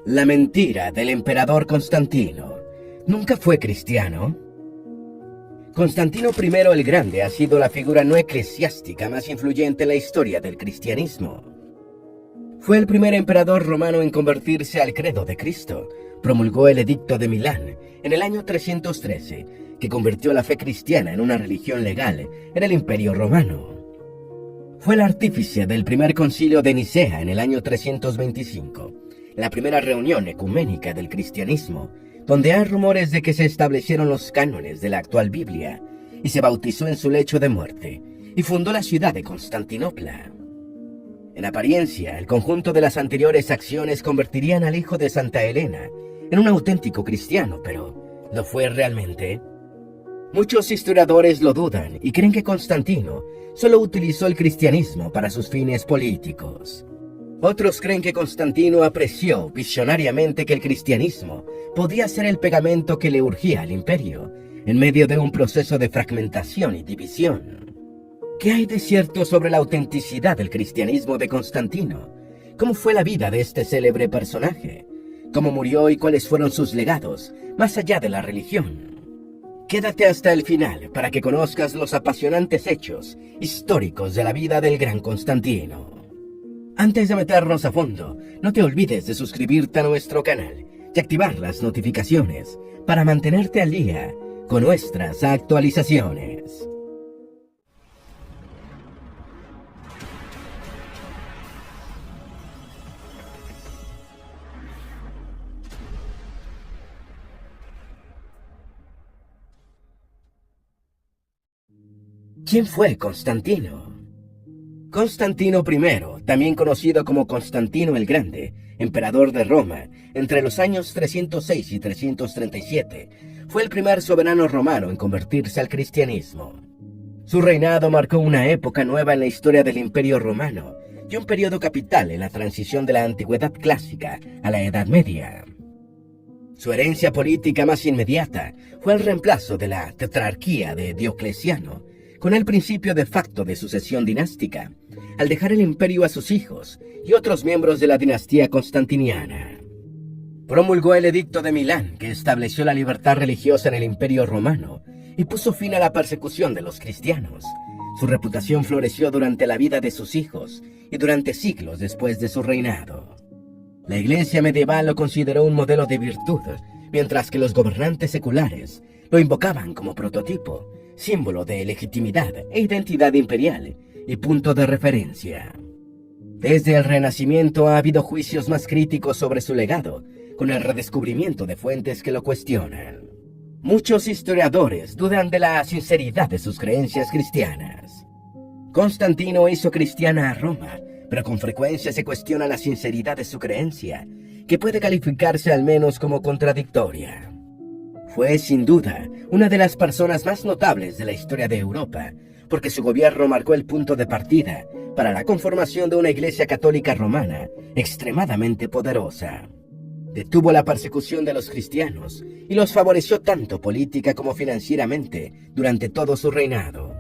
La mentira del emperador Constantino. ¿Nunca fue cristiano? Constantino I el Grande ha sido la figura no eclesiástica más influyente en la historia del cristianismo. Fue el primer emperador romano en convertirse al credo de Cristo. Promulgó el Edicto de Milán en el año 313, que convirtió la fe cristiana en una religión legal en el Imperio Romano. Fue el artífice del primer concilio de Nicea en el año 325, la primera reunión ecuménica del cristianismo, donde hay rumores de que se establecieron los cánones de la actual Biblia, y se bautizó en su lecho de muerte, y fundó la ciudad de Constantinopla. En apariencia, el conjunto de las anteriores acciones convertirían al hijo de Santa Elena en un auténtico cristiano, pero ¿lo fue realmente? Muchos historiadores lo dudan y creen que Constantino solo utilizó el cristianismo para sus fines políticos. Otros creen que Constantino apreció visionariamente que el cristianismo podía ser el pegamento que le urgía al imperio, en medio de un proceso de fragmentación y división. ¿Qué hay de cierto sobre la autenticidad del cristianismo de Constantino? ¿Cómo fue la vida de este célebre personaje? ¿Cómo murió y cuáles fueron sus legados, más allá de la religión? Quédate hasta el final para que conozcas los apasionantes hechos históricos de la vida del gran Constantino. Antes de meternos a fondo, no te olvides de suscribirte a nuestro canal y activar las notificaciones para mantenerte al día con nuestras actualizaciones. ¿Quién fue Constantino? Constantino I, también conocido como Constantino el Grande, emperador de Roma, entre los años 306 y 337, fue el primer soberano romano en convertirse al cristianismo. Su reinado marcó una época nueva en la historia del Imperio Romano y un periodo capital en la transición de la Antigüedad clásica a la Edad Media. Su herencia política más inmediata fue el reemplazo de la tetrarquía de Diocleciano, con el principio de facto de sucesión dinástica, al dejar el imperio a sus hijos y otros miembros de la dinastía constantiniana. Promulgó el Edicto de Milán, que estableció la libertad religiosa en el Imperio Romano y puso fin a la persecución de los cristianos. Su reputación floreció durante la vida de sus hijos y durante siglos después de su reinado. La Iglesia medieval lo consideró un modelo de virtud, mientras que los gobernantes seculares lo invocaban como prototipo, símbolo de legitimidad e identidad imperial y punto de referencia. Desde el Renacimiento ha habido juicios más críticos sobre su legado, con el redescubrimiento de fuentes que lo cuestionan. Muchos historiadores dudan de la sinceridad de sus creencias cristianas. Constantino hizo cristiana a Roma, pero con frecuencia se cuestiona la sinceridad de su creencia, que puede calificarse al menos como contradictoria. Fue, sin duda, una de las personas más notables de la historia de Europa, porque su gobierno marcó el punto de partida para la conformación de una iglesia católica romana extremadamente poderosa. Detuvo la persecución de los cristianos y los favoreció tanto política como financieramente durante todo su reinado.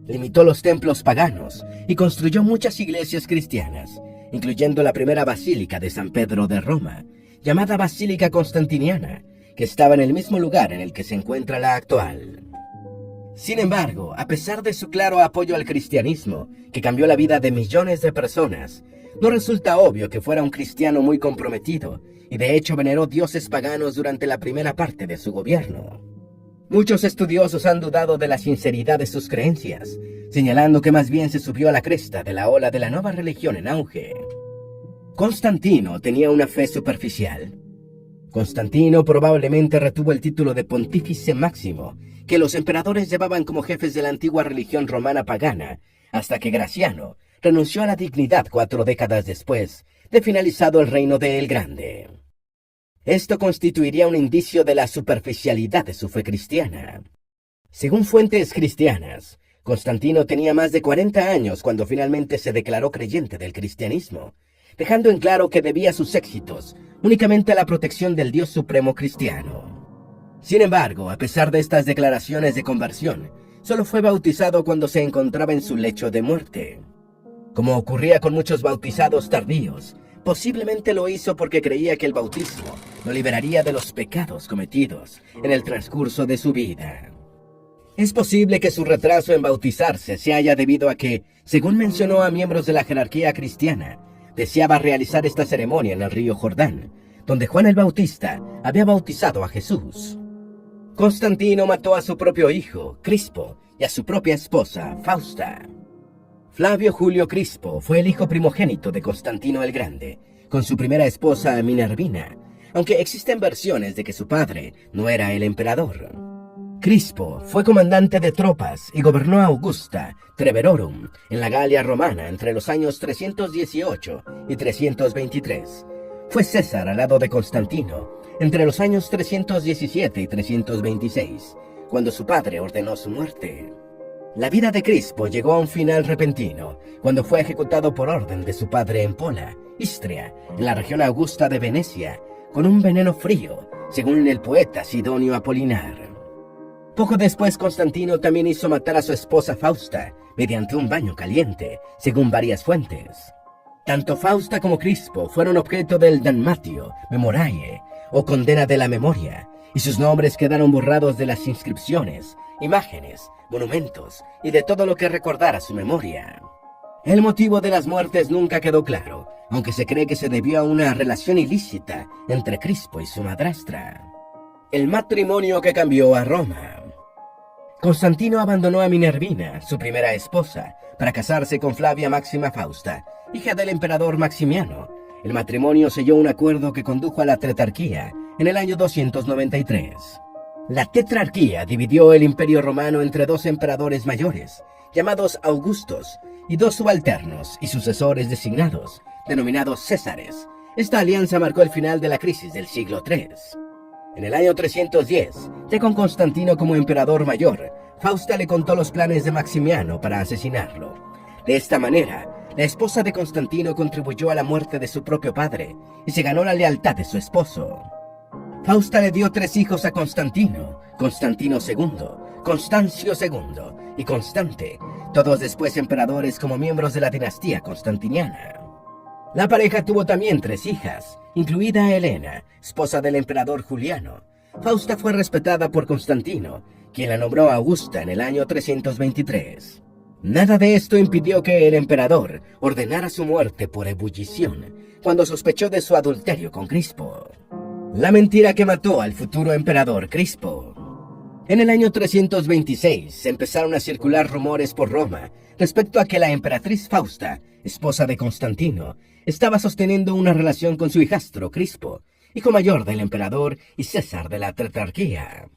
Limitó los templos paganos y construyó muchas iglesias cristianas, incluyendo la primera basílica de San Pedro de Roma, llamada Basílica Constantiniana, que estaba en el mismo lugar en el que se encuentra la actual. Sin embargo, a pesar de su claro apoyo al cristianismo, que cambió la vida de millones de personas, no resulta obvio que fuera un cristiano muy comprometido, y de hecho veneró dioses paganos durante la primera parte de su gobierno. Muchos estudiosos han dudado de la sinceridad de sus creencias, señalando que más bien se subió a la cresta de la ola de la nueva religión en auge. Constantino tenía una fe superficial. Constantino probablemente retuvo el título de Pontífice Máximo, que los emperadores llevaban como jefes de la antigua religión romana pagana, hasta que Graciano renunció a la dignidad 4 décadas después de finalizado el reino de El Grande. Esto constituiría un indicio de la superficialidad de su fe cristiana. Según fuentes cristianas, Constantino tenía más de 40 años cuando finalmente se declaró creyente del cristianismo, dejando en claro que debía sus éxitos únicamente a la protección del Dios supremo cristiano. Sin embargo, a pesar de estas declaraciones de conversión, solo fue bautizado cuando se encontraba en su lecho de muerte. Como ocurría con muchos bautizados tardíos, Posiblemente lo hizo porque creía que el bautismo lo liberaría de los pecados cometidos en el transcurso de su vida. Es posible que su retraso en bautizarse se haya debido a que, según mencionó a miembros de la jerarquía cristiana, deseaba realizar esta ceremonia en el río Jordán, donde Juan el Bautista había bautizado a Jesús. Constantino mató a su propio hijo, Crispo, y a su propia esposa, Fausta. Flavio Julio Crispo fue el hijo primogénito de Constantino el Grande, con su primera esposa Minervina, aunque existen versiones de que su padre no era el emperador. Crispo fue comandante de tropas y gobernó Augusta Treverorum en la Galia romana entre los años 318 y 323. Fue César al lado de Constantino entre los años 317 y 326, cuando su padre ordenó su muerte. La vida de Crispo llegó a un final repentino cuando fue ejecutado por orden de su padre en Pola, Istria, en la región augusta de Venecia, con un veneno frío, según el poeta Sidonio Apolinar. Poco después, Constantino también hizo matar a su esposa Fausta mediante un baño caliente, según varias fuentes. Tanto Fausta como Crispo fueron objeto del damnatio memoriae, o condena de la memoria, y sus nombres quedaron borrados de las inscripciones, imágenes, monumentos y de todo lo que recordara su memoria. El motivo de las muertes nunca quedó claro, aunque se cree que se debió a una relación ilícita entre Crispo y su madrastra. El matrimonio que cambió a Roma. Constantino abandonó a Minervina, su primera esposa, para casarse con Flavia Máxima Fausta, hija del emperador Maximiano. El matrimonio selló un acuerdo que condujo a la tetrarquía en el año 293. La tetrarquía dividió el imperio romano entre dos emperadores mayores, llamados Augustos, y dos subalternos y sucesores designados, denominados Césares. Esta alianza marcó el final de la crisis del siglo III. En el año 310, ya con Constantino como emperador mayor, Fausta le contó los planes de Maximiano para asesinarlo. De esta manera, la esposa de Constantino contribuyó a la muerte de su propio padre y se ganó la lealtad de su esposo. Fausta le dio 3 hijos a Constantino: Constantino II, Constancio II y Constante, todos después emperadores como miembros de la dinastía constantiniana. La pareja tuvo también 3 hijas, incluida Helena, esposa del emperador Juliano. Fausta fue respetada por Constantino, quien la nombró Augusta en el año 323. Nada de esto impidió que el emperador ordenara su muerte por ebullición, cuando sospechó de su adulterio con Crispo. La mentira que mató al futuro emperador Crispo. En el año 326 empezaron a circular rumores por Roma respecto a que la emperatriz Fausta, esposa de Constantino, estaba sosteniendo una relación con su hijastro Crispo, hijo mayor del emperador y César de la tetrarquía.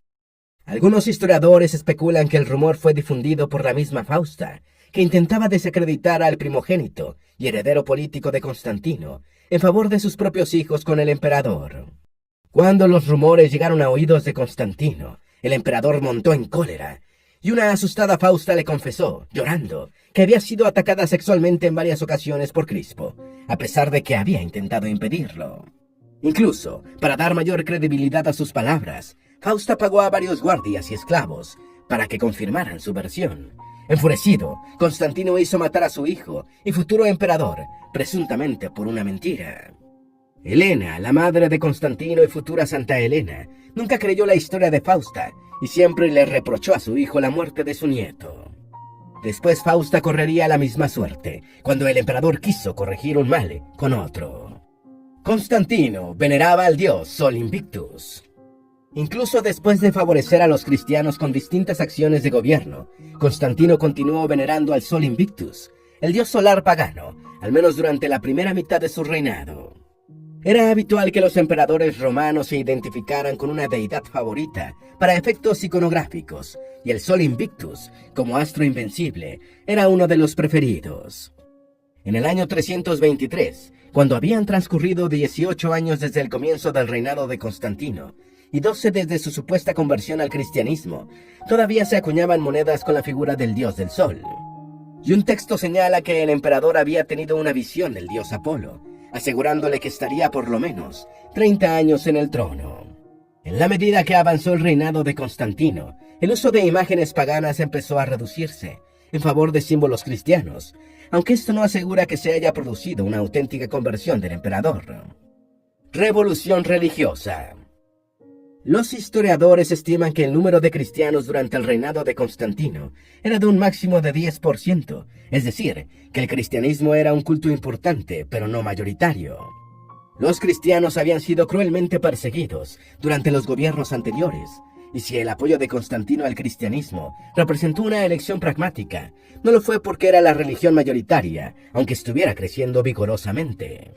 Algunos historiadores especulan que el rumor fue difundido por la misma Fausta, que intentaba desacreditar al primogénito y heredero político de Constantino en favor de sus propios hijos con el emperador. Cuando los rumores llegaron a oídos de Constantino, el emperador montó en cólera, y una asustada Fausta le confesó, llorando, que había sido atacada sexualmente en varias ocasiones por Crispo, a pesar de que había intentado impedirlo. Incluso, para dar mayor credibilidad a sus palabras, Fausta pagó a varios guardias y esclavos para que confirmaran su versión. Enfurecido, Constantino hizo matar a su hijo y futuro emperador, presuntamente por una mentira. Helena, la madre de Constantino y futura Santa Helena, nunca creyó la historia de Fausta y siempre le reprochó a su hijo la muerte de su nieto. Después Fausta correría la misma suerte, cuando el emperador quiso corregir un mal con otro. Constantino veneraba al dios Sol Invictus. Incluso después de favorecer a los cristianos con distintas acciones de gobierno, Constantino continuó venerando al Sol Invictus, el dios solar pagano, al menos durante la primera mitad de su reinado. Era habitual que los emperadores romanos se identificaran con una deidad favorita para efectos iconográficos, y el Sol Invictus, como astro invencible, era uno de los preferidos. En el año 323, cuando habían transcurrido 18 años desde el comienzo del reinado de Constantino, y 12 desde su supuesta conversión al cristianismo, todavía se acuñaban monedas con la figura del dios del sol. Y un texto señala que el emperador había tenido una visión del dios Apolo, asegurándole que estaría por lo menos 30 años en el trono. En la medida que avanzó el reinado de Constantino, el uso de imágenes paganas empezó a reducirse en favor de símbolos cristianos, aunque esto no asegura que se haya producido una auténtica conversión del emperador. Revolución religiosa. Los historiadores estiman que el número de cristianos durante el reinado de Constantino era de un máximo de 10%, es decir, que el cristianismo era un culto importante, pero no mayoritario. Los cristianos habían sido cruelmente perseguidos durante los gobiernos anteriores, y si el apoyo de Constantino al cristianismo representó una elección pragmática, no lo fue porque era la religión mayoritaria, aunque estuviera creciendo vigorosamente.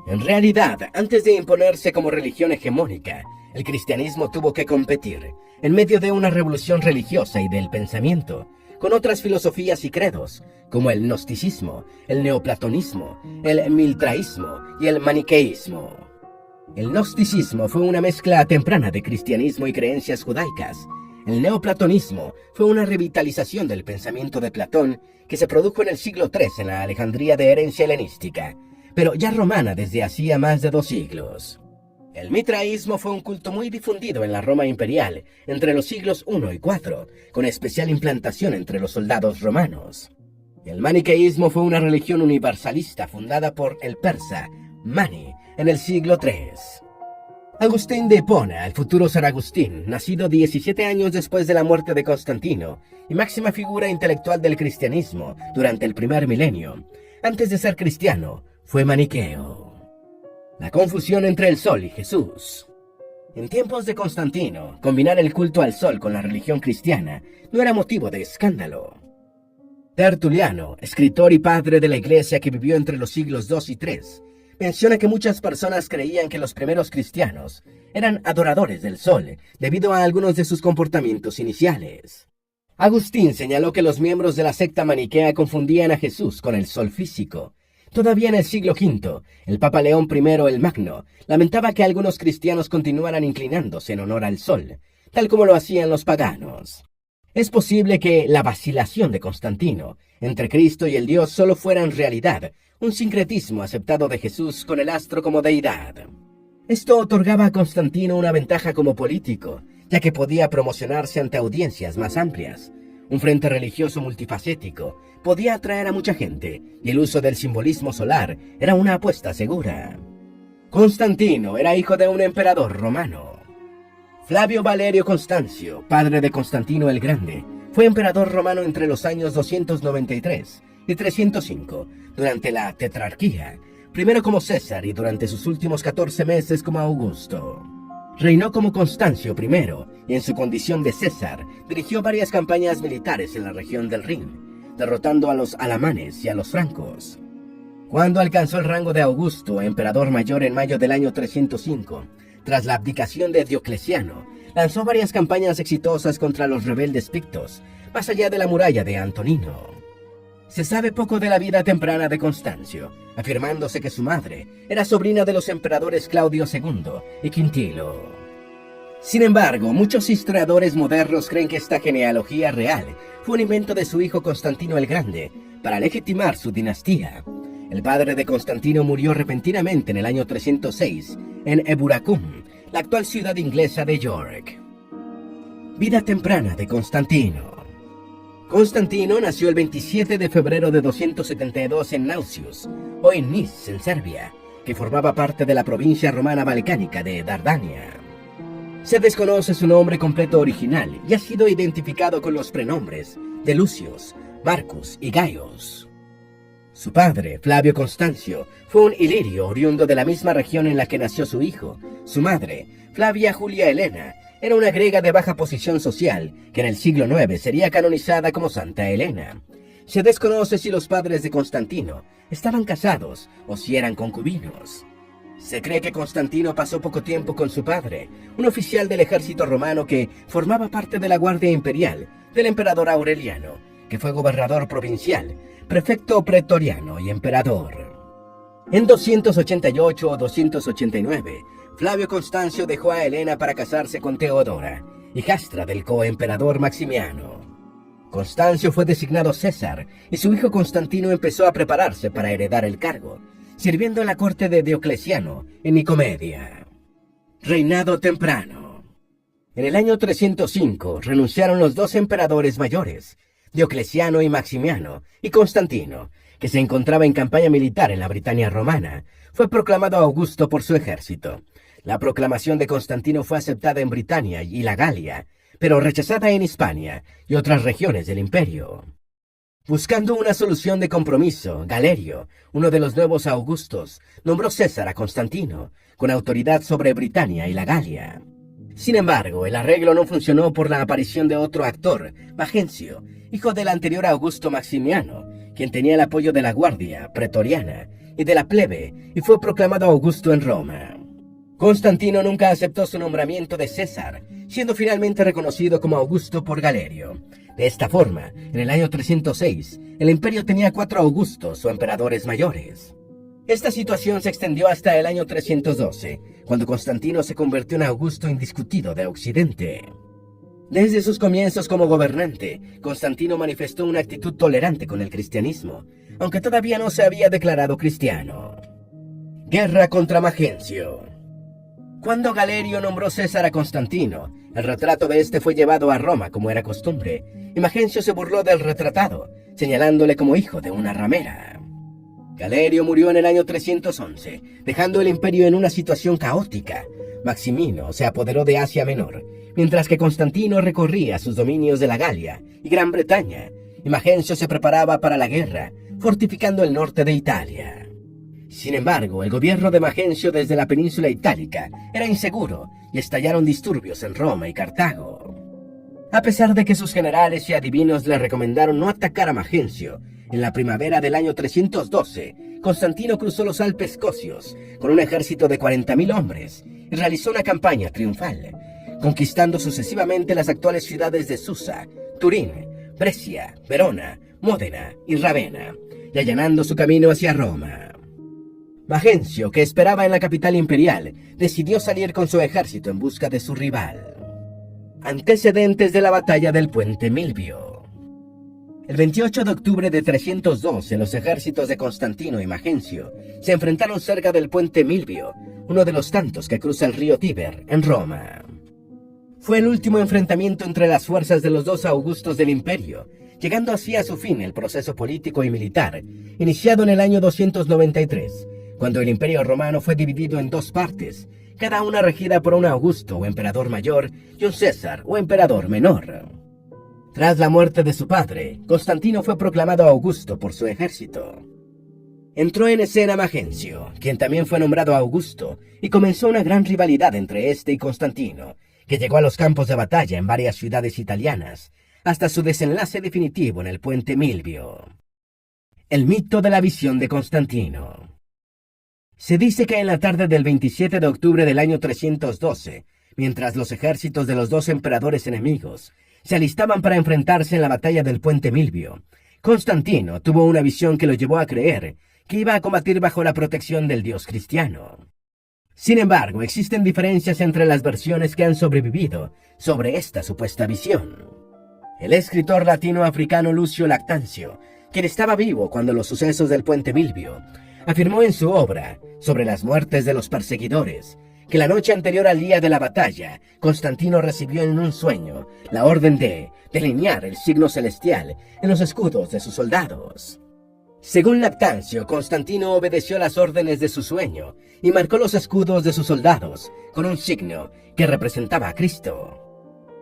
En realidad, antes de imponerse como religión hegemónica, el cristianismo tuvo que competir, en medio de una revolución religiosa y del pensamiento, con otras filosofías y credos, como el gnosticismo, el neoplatonismo, el miltraísmo y el maniqueísmo. El gnosticismo fue una mezcla temprana de cristianismo y creencias judaicas. El neoplatonismo fue una revitalización del pensamiento de Platón que se produjo en el siglo III en la Alejandría de herencia helenística, pero ya romana desde hacía más de 2 siglos. El mitraísmo fue un culto muy difundido en la Roma imperial entre los siglos I y IV, con especial implantación entre los soldados romanos. El maniqueísmo fue una religión universalista fundada por el persa Mani en el siglo III. Agustín de Hipona, el futuro San Agustín, nacido 17 años después de la muerte de Constantino y máxima figura intelectual del cristianismo durante el primer milenio, antes de ser cristiano, fue maniqueo. La confusión entre el sol y Jesús. En tiempos de Constantino, combinar el culto al sol con la religión cristiana no era motivo de escándalo. Tertuliano, escritor y padre de la Iglesia que vivió entre los siglos II y III, menciona que muchas personas creían que los primeros cristianos eran adoradores del sol debido a algunos de sus comportamientos iniciales. Agustín señaló que los miembros de la secta maniquea confundían a Jesús con el sol físico. Todavía en el siglo V, el Papa León I el Magno lamentaba que algunos cristianos continuaran inclinándose en honor al sol, tal como lo hacían los paganos. Es posible que la vacilación de Constantino entre Cristo y el Dios solo fuera en realidad un sincretismo aceptado de Jesús con el astro como deidad. Esto otorgaba a Constantino una ventaja como político, ya que podía promocionarse ante audiencias más amplias. Un frente religioso multifacético podía atraer a mucha gente, y el uso del simbolismo solar era una apuesta segura. Constantino era hijo de un emperador romano. Flavio Valerio Constancio, padre de Constantino el Grande, fue emperador romano entre los años 293 y 305, durante la tetrarquía, primero como César y durante sus últimos 14 meses como Augusto. Reinó como Constancio I y en su condición de César dirigió varias campañas militares en la región del Rin, derrotando a los alamanes y a los francos. Cuando alcanzó el rango de Augusto, emperador mayor en mayo del año 305, tras la abdicación de Diocleciano, lanzó varias campañas exitosas contra los rebeldes pictos, más allá de la muralla de Antonino. Se sabe poco de la vida temprana de Constancio, afirmándose que su madre era sobrina de los emperadores Claudio II y Quintilo. Sin embargo, muchos historiadores modernos creen que esta genealogía real fue un invento de su hijo Constantino el Grande para legitimar su dinastía. El padre de Constantino murió repentinamente en el año 306 en Eburacum, la actual ciudad inglesa de York. Vida temprana de Constantino. Constantino nació el 27 de febrero de 272 en Nausius, hoy en Nis, en Serbia, que formaba parte de la provincia romana balcánica de Dardania. Se desconoce su nombre completo original y ha sido identificado con los prenombres de Lucius, Marcus y Gaius. Su padre, Flavio Constancio, fue un ilirio oriundo de la misma región en la que nació su hijo. Su madre, Flavia Julia Helena, era una griega de baja posición social, que en el siglo IX sería canonizada como Santa Helena. Se desconoce si los padres de Constantino estaban casados o si eran concubinos. Se cree que Constantino pasó poco tiempo con su padre, un oficial del ejército romano que formaba parte de la guardia imperial del emperador Aureliano, que fue gobernador provincial, prefecto pretoriano y emperador. En 288 o 289, Flavio Constancio dejó a Helena para casarse con Teodora, hijastra del coemperador Maximiano. Constancio fue designado César y su hijo Constantino empezó a prepararse para heredar el cargo, sirviendo en la corte de Diocleciano en Nicomedia. Reinado temprano. En el año 305 renunciaron los 2 emperadores mayores, Diocleciano y Maximiano, y Constantino, que se encontraba en campaña militar en la Britania romana, fue proclamado Augusto por su ejército. La proclamación de Constantino fue aceptada en Britania y la Galia, pero rechazada en Hispania y otras regiones del imperio. Buscando una solución de compromiso, Galerio, uno de los nuevos Augustos, nombró César a Constantino, con autoridad sobre Britania y la Galia. Sin embargo, el arreglo no funcionó por la aparición de otro actor, Magencio, hijo del anterior Augusto Maximiano, quien tenía el apoyo de la guardia pretoriana y de la plebe, y fue proclamado Augusto en Roma. Constantino nunca aceptó su nombramiento de César, siendo finalmente reconocido como Augusto por Galerio. De esta forma, en el año 306, el imperio tenía 4 Augustos o emperadores mayores. Esta situación se extendió hasta el año 312, cuando Constantino se convirtió en Augusto indiscutido de Occidente. Desde sus comienzos como gobernante, Constantino manifestó una actitud tolerante con el cristianismo, aunque todavía no se había declarado cristiano. Guerra contra Magencio. Cuando Galerio nombró César a Constantino, el retrato de este fue llevado a Roma como era costumbre, y Magencio se burló del retratado, señalándole como hijo de una ramera. Galerio murió en el año 311, dejando el imperio en una situación caótica. Maximino se apoderó de Asia Menor, mientras que Constantino recorría sus dominios de la Galia y Gran Bretaña, y Magencio se preparaba para la guerra, fortificando el norte de Italia. Sin embargo, el gobierno de Magencio desde la península itálica era inseguro y estallaron disturbios en Roma y Cartago. A pesar de que sus generales y adivinos le recomendaron no atacar a Magencio, en la primavera del año 312, Constantino cruzó los Alpes escocios con un ejército de 40.000 hombres y realizó una campaña triunfal, conquistando sucesivamente las actuales ciudades de Susa, Turín, Brescia, Verona, Módena y Ravenna, y allanando su camino hacia Roma. Magencio, que esperaba en la capital imperial, decidió salir con su ejército en busca de su rival. Antecedentes de la batalla del Puente Milvio. El 28 de octubre de 312, los ejércitos de Constantino y Magencio se enfrentaron cerca del Puente Milvio, uno de los tantos que cruza el río Tíber, en Roma. Fue el último enfrentamiento entre las fuerzas de los 2 Augustos del imperio, llegando así a su fin el proceso político y militar, iniciado en el año 293, cuando el imperio romano fue dividido en 2 partes, cada una regida por un Augusto o emperador mayor y un César o emperador menor. Tras la muerte de su padre, Constantino fue proclamado Augusto por su ejército. Entró en escena Magencio, quien también fue nombrado Augusto, y comenzó una gran rivalidad entre este y Constantino, que llegó a los campos de batalla en varias ciudades italianas, hasta su desenlace definitivo en el Puente Milvio. El mito de la visión de Constantino. Se dice que en la tarde del 27 de octubre del año 312, mientras los ejércitos de los 2 emperadores enemigos se alistaban para enfrentarse en la batalla del Puente Milvio, Constantino tuvo una visión que lo llevó a creer que iba a combatir bajo la protección del dios cristiano. Sin embargo, existen diferencias entre las versiones que han sobrevivido sobre esta supuesta visión. El escritor latinoafricano Lucio Lactancio, quien estaba vivo cuando los sucesos del Puente Milvio, afirmó en su obra sobre las muertes de los perseguidores que la noche anterior al día de la batalla, Constantino recibió en un sueño la orden de delinear el signo celestial en los escudos de sus soldados. Según Lactancio, Constantino obedeció las órdenes de su sueño y marcó los escudos de sus soldados con un signo que representaba a Cristo.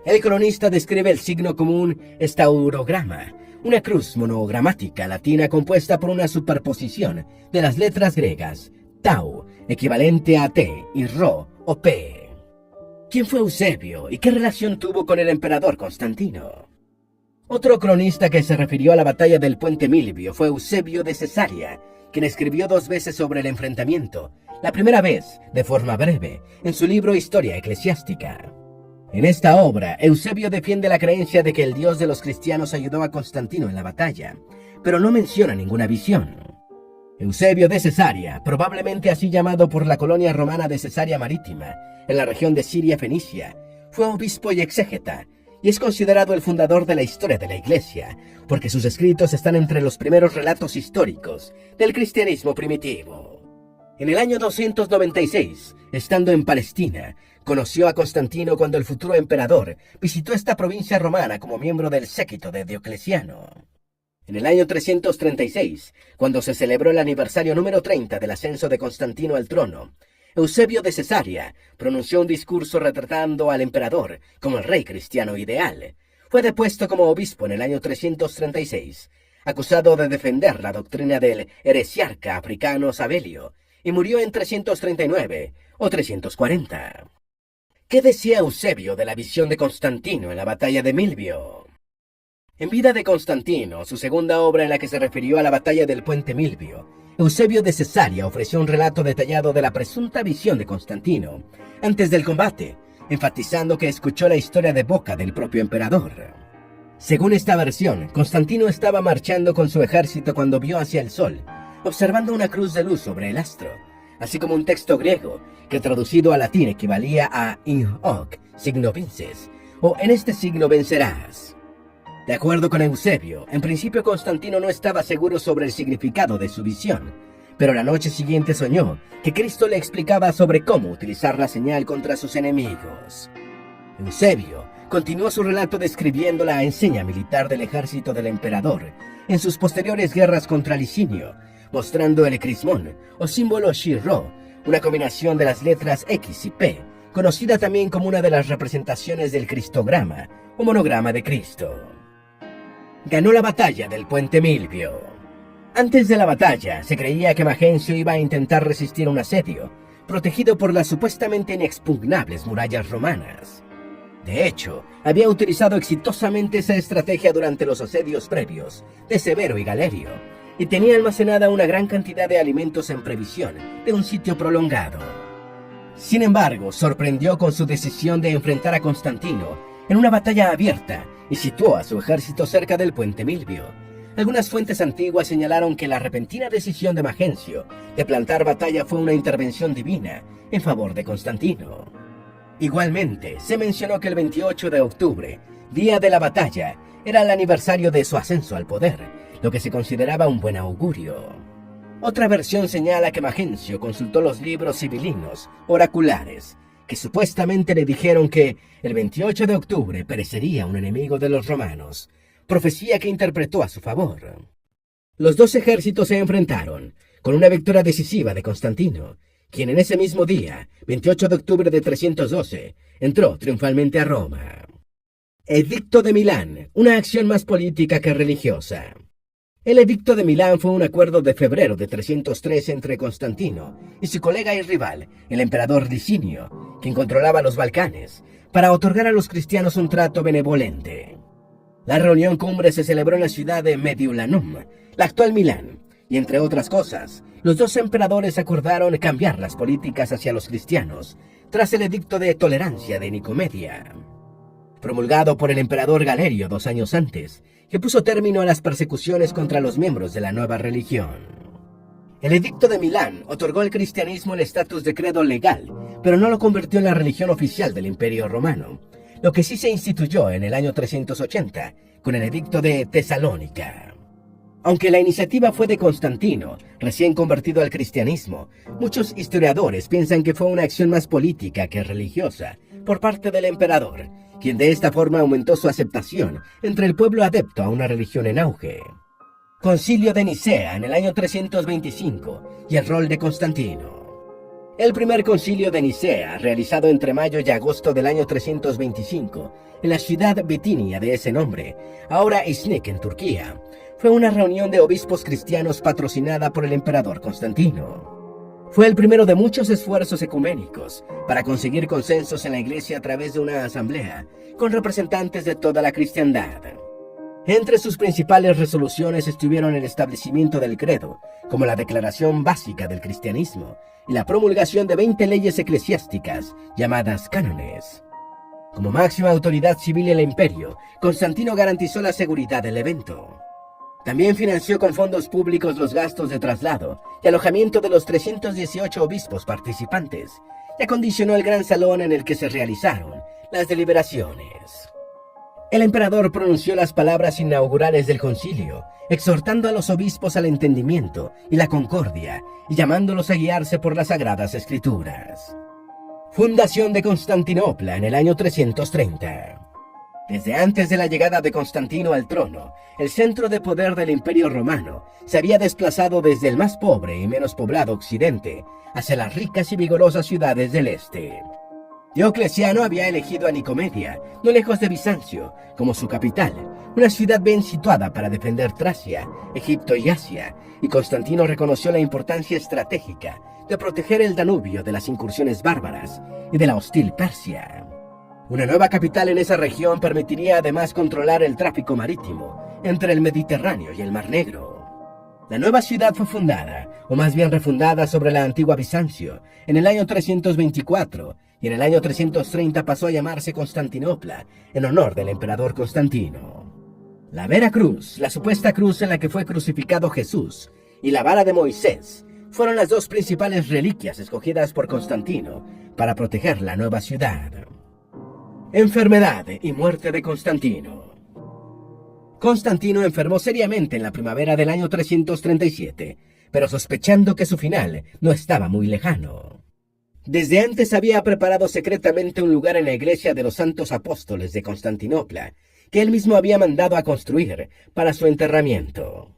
El cronista describe el signo como un estaurograma, una cruz monogramática latina compuesta por una superposición de las letras griegas Tau, equivalente a T, y Rho o P. ¿Quién fue Eusebio y qué relación tuvo con el emperador Constantino? Otro cronista que se refirió a la batalla del Puente Milvio fue Eusebio de Cesarea, quien escribió 2 veces sobre el enfrentamiento, la primera vez, de forma breve, en su libro Historia Eclesiástica. En esta obra, Eusebio defiende la creencia de que el Dios de los cristianos ayudó a Constantino en la batalla, pero no menciona ninguna visión. Eusebio de Cesarea, probablemente así llamado por la colonia romana de Cesarea Marítima, en la región de Siria Fenicia, fue obispo y exégeta, y es considerado el fundador de la historia de la Iglesia, porque sus escritos están entre los primeros relatos históricos del cristianismo primitivo. En el año 296, estando en Palestina, conoció a Constantino cuando el futuro emperador visitó esta provincia romana como miembro del séquito de Diocleciano. En el año 336, cuando se celebró el aniversario número 30 del ascenso de Constantino al trono, Eusebio de Cesarea pronunció un discurso retratando al emperador como el rey cristiano ideal. Fue depuesto como obispo en el año 336, acusado de defender la doctrina del heresiarca africano Sabelio, y murió en 339 o 340. ¿Qué decía Eusebio de la visión de Constantino en la batalla de Milvio? En vida de Constantino, su segunda obra en la que se refirió a la batalla del puente Milvio, Eusebio de Cesarea ofreció un relato detallado de la presunta visión de Constantino antes del combate, enfatizando que escuchó la historia de boca del propio emperador. Según esta versión, Constantino estaba marchando con su ejército cuando vio hacia el sol, observando una cruz de luz sobre el astro, así como un texto griego que traducido al latín equivalía a in hoc signo vinces, o en este signo vencerás. De acuerdo con Eusebio, en principio Constantino no estaba seguro sobre el significado de su visión, pero la noche siguiente soñó que Cristo le explicaba sobre cómo utilizar la señal contra sus enemigos. Eusebio continuó su relato describiendo la enseña militar del ejército del emperador en sus posteriores guerras contra Licinio, mostrando el crismón o símbolo Shi-Rho, una combinación de las letras X y P, conocida también como una de las representaciones del cristograma o monograma de Cristo. Ganó la batalla del puente Milvio. Antes de la batalla, se creía que Magencio iba a intentar resistir un asedio, protegido por las supuestamente inexpugnables murallas romanas. De hecho, había utilizado exitosamente esa estrategia durante los asedios previos de Severo y Galerio, y tenía almacenada una gran cantidad de alimentos en previsión de un sitio prolongado. Sin embargo, sorprendió con su decisión de enfrentar a Constantino en una batalla abierta y situó a su ejército cerca del puente Milvio. Algunas fuentes antiguas señalaron que la repentina decisión de Magencio de plantar batalla fue una intervención divina en favor de Constantino. Igualmente, se mencionó que el 28 de octubre, día de la batalla, era el aniversario de su ascenso al poder, lo que se consideraba un buen augurio. Otra versión señala que Magencio consultó los libros sibilinos oraculares, que supuestamente le dijeron que el 28 de octubre perecería un enemigo de los romanos, profecía que interpretó a su favor. Los dos ejércitos se enfrentaron, con una victoria decisiva de Constantino, quien en ese mismo día, 28 de octubre de 312, entró triunfalmente a Roma. Edicto de Milán, una acción más política que religiosa. El Edicto de Milán fue un acuerdo de febrero de 303 entre Constantino y su colega y rival, el emperador Licinio, quien controlaba los Balcanes, para otorgar a los cristianos un trato benevolente. La reunión cumbre se celebró en la ciudad de Mediulanum, la actual Milán, y entre otras cosas, los dos emperadores acordaron cambiar las políticas hacia los cristianos tras el Edicto de Tolerancia de Nicomedia, promulgado por el emperador Galerio 2 años antes, que puso término a las persecuciones contra los miembros de la nueva religión. El Edicto de Milán otorgó al cristianismo el estatus de credo legal, pero no lo convirtió en la religión oficial del Imperio Romano, lo que sí se instituyó en el año 380, con el Edicto de Tesalónica. Aunque la iniciativa fue de Constantino, recién convertido al cristianismo, muchos historiadores piensan que fue una acción más política que religiosa por parte del emperador, quien de esta forma aumentó su aceptación entre el pueblo adepto a una religión en auge. Concilio de Nicea en el año 325 y el rol de Constantino. El primer concilio de Nicea, realizado entre mayo y agosto del año 325, en la ciudad bitinia de ese nombre, ahora Iznik en Turquía, fue una reunión de obispos cristianos patrocinada por el emperador Constantino. Fue el primero de muchos esfuerzos ecuménicos para conseguir consensos en la iglesia a través de una asamblea con representantes de toda la cristiandad. Entre sus principales resoluciones estuvieron el establecimiento del credo, como la declaración básica del cristianismo, y la promulgación de 20 leyes eclesiásticas, llamadas cánones. Como máxima autoridad civil en el imperio, Constantino garantizó la seguridad del evento. También financió con fondos públicos los gastos de traslado y alojamiento de los 318 obispos participantes, y acondicionó el gran salón en el que se realizaron las deliberaciones. El emperador pronunció las palabras inaugurales del concilio, exhortando a los obispos al entendimiento y la concordia, y llamándolos a guiarse por las sagradas escrituras. Fundación de Constantinopla en el año 330. Desde antes de la llegada de Constantino al trono, el centro de poder del Imperio Romano se había desplazado desde el más pobre y menos poblado occidente hacia las ricas y vigorosas ciudades del este. Diocleciano había elegido a Nicomedia, no lejos de Bizancio, como su capital, una ciudad bien situada para defender Tracia, Egipto y Asia, y Constantino reconoció la importancia estratégica de proteger el Danubio de las incursiones bárbaras y de la hostil Persia. Una nueva capital en esa región permitiría además controlar el tráfico marítimo entre el Mediterráneo y el Mar Negro. La nueva ciudad fue fundada, o más bien refundada sobre la antigua Bizancio, en el año 324, y en el año 330 pasó a llamarse Constantinopla, en honor del emperador Constantino. La Vera Cruz, la supuesta cruz en la que fue crucificado Jesús, y la vara de Moisés, fueron las dos principales reliquias escogidas por Constantino para proteger la nueva ciudad. Enfermedad y muerte de Constantino. Constantino enfermó seriamente en la primavera del año 337, pero sospechando que su final no estaba muy lejano. Desde antes había preparado secretamente un lugar en la iglesia de los Santos Apóstoles de Constantinopla, que él mismo había mandado a construir para su enterramiento.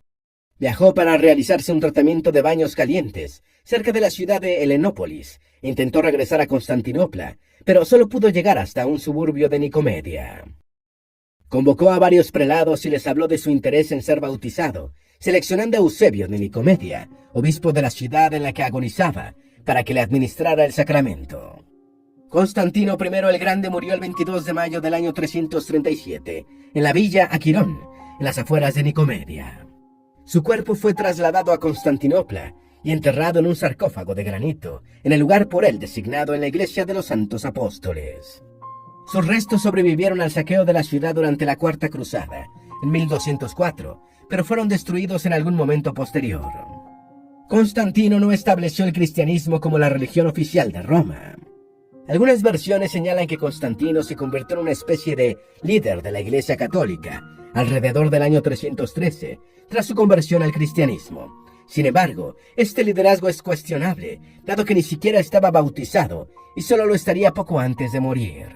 Viajó para realizarse un tratamiento de baños calientes cerca de la ciudad de Helenópolis. Intentó regresar a Constantinopla, pero solo pudo llegar hasta un suburbio de Nicomedia. Convocó a varios prelados y les habló de su interés en ser bautizado, seleccionando a Eusebio de Nicomedia, obispo de la ciudad en la que agonizaba, para que le administrara el sacramento. Constantino I el Grande murió el 22 de mayo del año 337, en la villa Aquirón, en las afueras de Nicomedia. Su cuerpo fue trasladado a Constantinopla y enterrado en un sarcófago de granito, en el lugar por él designado en la iglesia de los Santos Apóstoles. Sus restos sobrevivieron al saqueo de la ciudad durante la Cuarta Cruzada, en 1204, pero fueron destruidos en algún momento posterior. Constantino no estableció el cristianismo como la religión oficial de Roma. Algunas versiones señalan que Constantino se convirtió en una especie de líder de la Iglesia Católica alrededor del año 313, tras su conversión al cristianismo. Sin embargo, este liderazgo es cuestionable, dado que ni siquiera estaba bautizado y solo lo estaría poco antes de morir.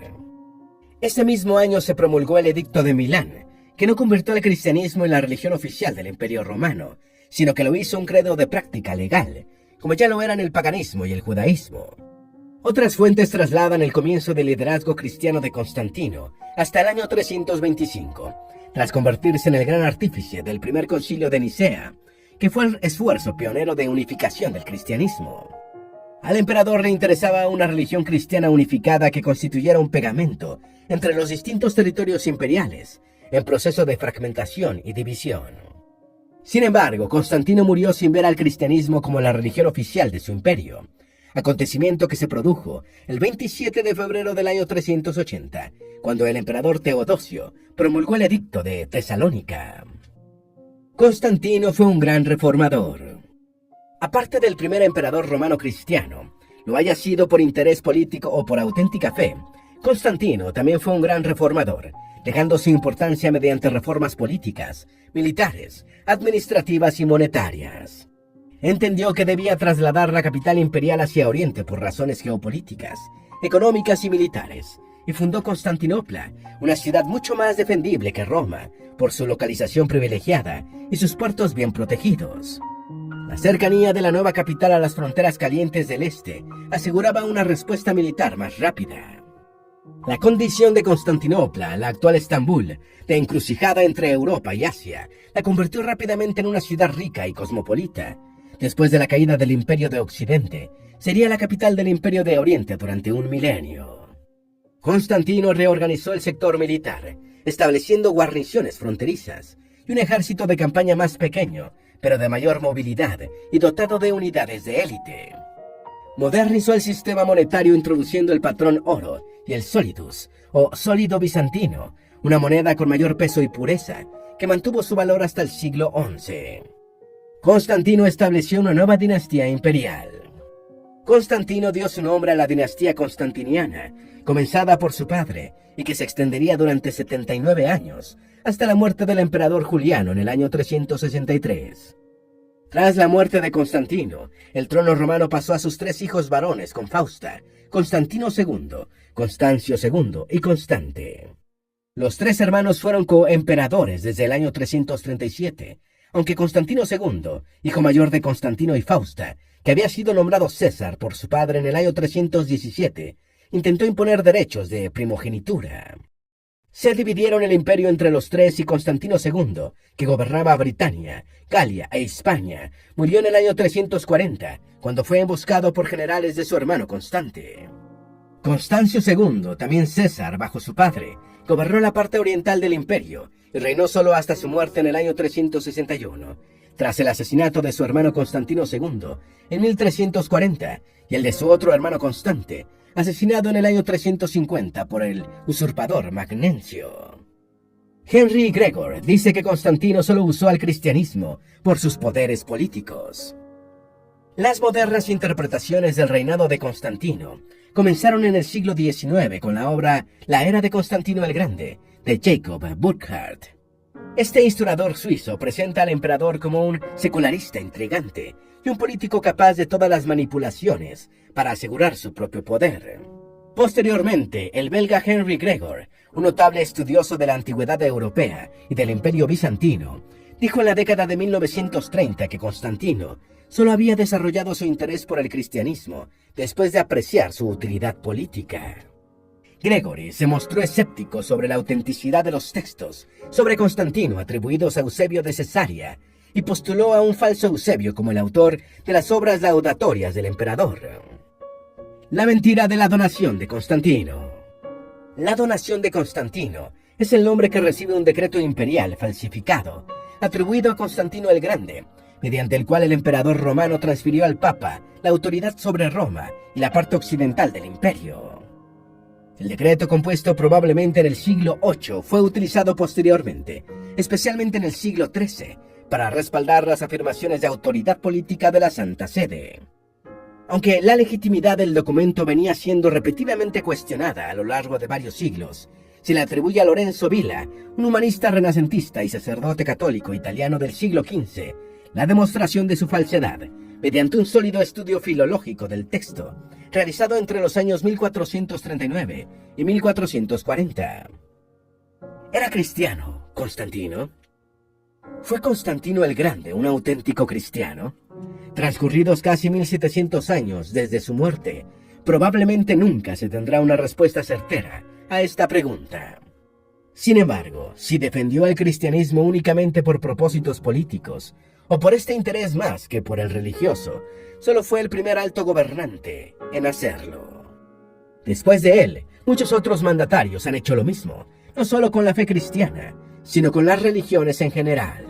Ese mismo año se promulgó el Edicto de Milán, que no convirtió al cristianismo en la religión oficial del Imperio Romano, sino que lo hizo un credo de práctica legal, como ya lo eran el paganismo y el judaísmo. Otras fuentes trasladan el comienzo del liderazgo cristiano de Constantino hasta el año 325, tras convertirse en el gran artífice del primer concilio de Nicea, que fue el esfuerzo pionero de unificación del cristianismo. Al emperador le interesaba una religión cristiana unificada que constituyera un pegamento entre los distintos territorios imperiales, en proceso de fragmentación y división. Sin embargo, Constantino murió sin ver al cristianismo como la religión oficial de su imperio, acontecimiento que se produjo el 27 de febrero del año 380, cuando el emperador Teodosio promulgó el Edicto de Tesalónica. Constantino fue un gran reformador. Aparte del primer emperador romano cristiano, lo haya sido por interés político o por auténtica fe, Constantino también fue un gran reformador, dejando su importancia mediante reformas políticas, militares, administrativas y monetarias. Entendió que debía trasladar la capital imperial hacia Oriente por razones geopolíticas, económicas y militares, y fundó Constantinopla, una ciudad mucho más defendible que Roma, por su localización privilegiada y sus puertos bien protegidos. La cercanía de la nueva capital a las fronteras calientes del este aseguraba una respuesta militar más rápida. La condición de Constantinopla, la actual Estambul, de encrucijada entre Europa y Asia, la convirtió rápidamente en una ciudad rica y cosmopolita. Después de la caída del Imperio de Occidente, sería la capital del Imperio de Oriente durante un milenio. Constantino reorganizó el sector militar, estableciendo guarniciones fronterizas y un ejército de campaña más pequeño, pero de mayor movilidad y dotado de unidades de élite. Modernizó el sistema monetario introduciendo el patrón oro y el solidus, o sólido bizantino, una moneda con mayor peso y pureza, que mantuvo su valor hasta el siglo XI. Constantino estableció una nueva dinastía imperial. Constantino dio su nombre a la dinastía constantiniana, comenzada por su padre, y que se extendería durante 79 años, hasta la muerte del emperador Juliano en el año 363. Tras la muerte de Constantino, el trono romano pasó a sus tres hijos varones con Fausta, Constantino II, Constancio II y Constante. Los tres hermanos fueron coemperadores desde el año 337, aunque Constantino II, hijo mayor de Constantino y Fausta, que había sido nombrado César por su padre en el año 317, intentó imponer derechos de primogenitura. Se dividieron el imperio entre los tres y Constantino II, que gobernaba Britania, Galia e Hispania, murió en el año 340, cuando fue emboscado por generales de su hermano Constante. Constancio II, también César, bajo su padre, gobernó la parte oriental del imperio y reinó solo hasta su muerte en el año 361, tras el asesinato de su hermano Constantino II en 1340 y el de su otro hermano Constante, asesinado en el año 350 por el usurpador Magnencio. Henry Gregor dice que Constantino solo usó al cristianismo por sus poderes políticos. Las modernas interpretaciones del reinado de Constantino comenzaron en el siglo XIX con la obra La era de Constantino el Grande, de Jacob Burckhardt. Este historiador suizo presenta al emperador como un secularista intrigante y un político capaz de todas las manipulaciones para asegurar su propio poder. Posteriormente, el belga Henry Gregor, un notable estudioso de la antigüedad europea y del Imperio bizantino, dijo en la década de 1930 que Constantino solo había desarrollado su interés por el cristianismo después de apreciar su utilidad política. Gregory se mostró escéptico sobre la autenticidad de los textos sobre Constantino atribuidos a Eusebio de Cesarea y postuló a un falso Eusebio como el autor de las obras laudatorias del emperador. La mentira de la donación de Constantino. La donación de Constantino es el nombre que recibe un decreto imperial falsificado, atribuido a Constantino el Grande, mediante el cual el emperador romano transfirió al Papa la autoridad sobre Roma y la parte occidental del imperio. El decreto, compuesto probablemente en el siglo VIII, fue utilizado posteriormente, especialmente en el siglo XIII, para respaldar las afirmaciones de autoridad política de la Santa Sede. Aunque la legitimidad del documento venía siendo repetidamente cuestionada a lo largo de varios siglos, se le atribuye a Lorenzo Villa, un humanista renacentista y sacerdote católico italiano del siglo XV, la demostración de su falsedad, mediante un sólido estudio filológico del texto, realizado entre los años 1439 y 1440. ¿Era cristiano Constantino? ¿Fue Constantino el Grande un auténtico cristiano? Transcurridos casi 1700 años desde su muerte, probablemente nunca se tendrá una respuesta certera a esta pregunta. Sin embargo, si defendió el cristianismo únicamente por propósitos políticos, o por este interés más que por el religioso, solo fue el primer alto gobernante en hacerlo. Después de él, muchos otros mandatarios han hecho lo mismo, no solo con la fe cristiana, sino con las religiones en general.